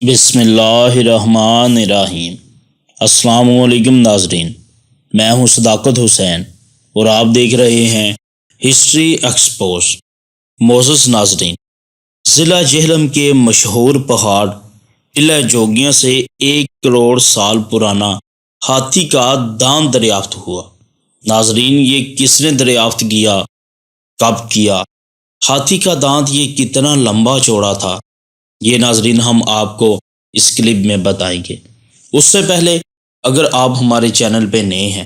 بسم اللہ الرحمن الرحیم۔ السلام علیکم ناظرین، میں ہوں صداقت حسین اور آپ دیکھ رہے ہیں ہسٹری ایکسپوز۔ معزز ناظرین، ضلع جہلم کے مشہور پہاڑ ٹلہ جوگیاں سے 1 کروڑ سال پرانا ہاتھی کا دانت دریافت ہوا۔ ناظرین، یہ کس نے دریافت کیا، کب کیا؟ ہاتھی کا دانت یہ کتنا لمبا چوڑا تھا، یہ ناظرین ہم آپ کو اس کلپ میں بتائیں گے۔ اس سے پہلے اگر آپ ہمارے چینل پہ نئے ہیں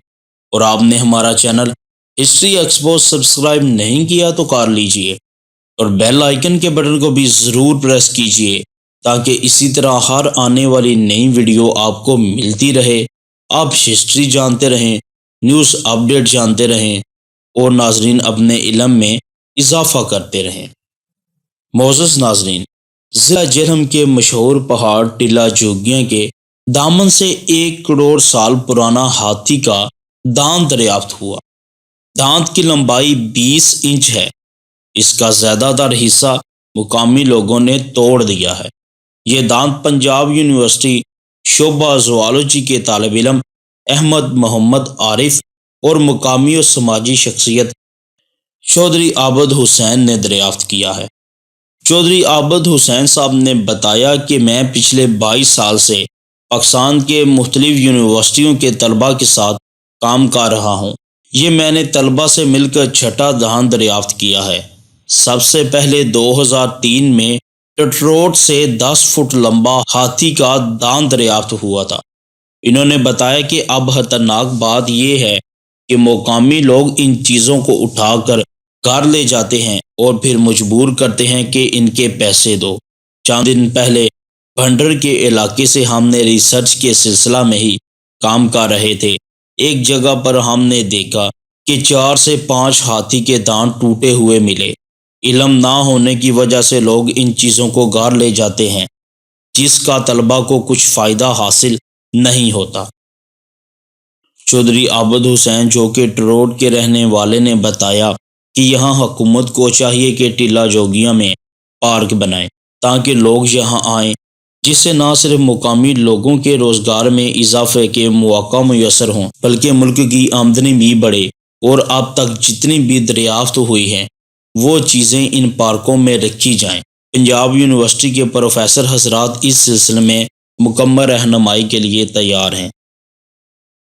اور آپ نے ہمارا چینل ہسٹری ایکسپوز سبسکرائب نہیں کیا تو کر لیجئے اور بیل آئیکن کے بٹن کو بھی ضرور پریس کیجئے تاکہ اسی طرح ہر آنے والی نئی ویڈیو آپ کو ملتی رہے، آپ ہسٹری جانتے رہیں، نیوز اپڈیٹ جانتے رہیں اور ناظرین اپنے علم میں اضافہ کرتے رہیں۔ معزز ناظرین، ضلع جہلم کے مشہور پہاڑ ٹلہ جوگیاں کے دامن سے 1 کروڑ سال پرانا ہاتھی کا دانت دریافت ہوا۔ دانت کی لمبائی 20 انچ ہے۔ اس کا زیادہ تر حصہ مقامی لوگوں نے توڑ دیا ہے۔ یہ دانت پنجاب یونیورسٹی شعبہ زوالوجی کے طالب علم احمد محمد عارف اور مقامی و سماجی شخصیت چودھری عابد حسین نے دریافت کیا ہے۔ چودھری عابد حسین صاحب نے بتایا کہ میں پچھلے 22 سال سے پاکستان کے مختلف یونیورسٹیوں کے طلباء کے ساتھ کام کر رہا ہوں۔ یہ میں نے طلباء سے مل کر چھٹا دانت دریافت کیا ہے۔ سب سے پہلے 2003 میں ٹٹروٹ سے 10 فٹ لمبا ہاتھی کا دانت دریافت ہوا تھا۔ انہوں نے بتایا کہ اب خطرناک بات یہ ہے کہ مقامی لوگ ان چیزوں کو اٹھا کر گھر لے جاتے ہیں اور پھر مجبور کرتے ہیں کہ ان کے پیسے دو۔ چند دن پہلے بھنڈر کے علاقے سے ہم نے ریسرچ کے سلسلہ میں ہی کام کر رہے تھے۔ ایک جگہ پر ہم نے دیکھا کہ 4 سے 5 ہاتھی کے دانت ٹوٹے ہوئے ملے۔ علم نہ ہونے کی وجہ سے لوگ ان چیزوں کو گھر لے جاتے ہیں جس کا طلباء کو کچھ فائدہ حاصل نہیں ہوتا۔ چودھری عابد حسین جو کہ ٹروٹ کے رہنے والے نے بتایا کہ یہاں حکومت کو چاہیے کہ ٹلہ جوگیاں میں پارک بنائے تاکہ لوگ یہاں آئیں، جس سے نہ صرف مقامی لوگوں کے روزگار میں اضافے کے مواقع میسر ہوں بلکہ ملک کی آمدنی بھی بڑھے۔ اور اب تک جتنی بھی دریافت ہوئی ہیں وہ چیزیں ان پارکوں میں رکھی جائیں۔ پنجاب یونیورسٹی کے پروفیسر حضرات اس سلسلے میں مکمل رہنمائی کے لیے تیار ہیں۔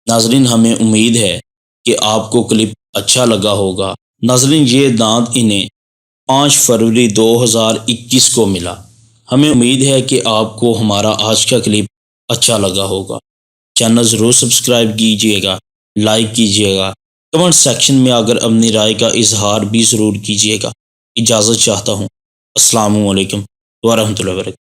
ناظرین، ہمیں امید ہے کہ آپ کو کلپ اچھا لگا ہوگا۔ ناظرین، یہ دانت انہیں 5 فروری 2021 کو ملا۔ ہمیں امید ہے کہ آپ کو ہمارا آج کا کلپ اچھا لگا ہوگا۔ چینل ضرور سبسکرائب کیجئے گا، لائک کیجئے گا، کمنٹ سیکشن میں اگر اپنی رائے کا اظہار بھی ضرور کیجئے گا۔ اجازت چاہتا ہوں۔ السلام علیکم ورحمۃ اللہ وبرکاتہ۔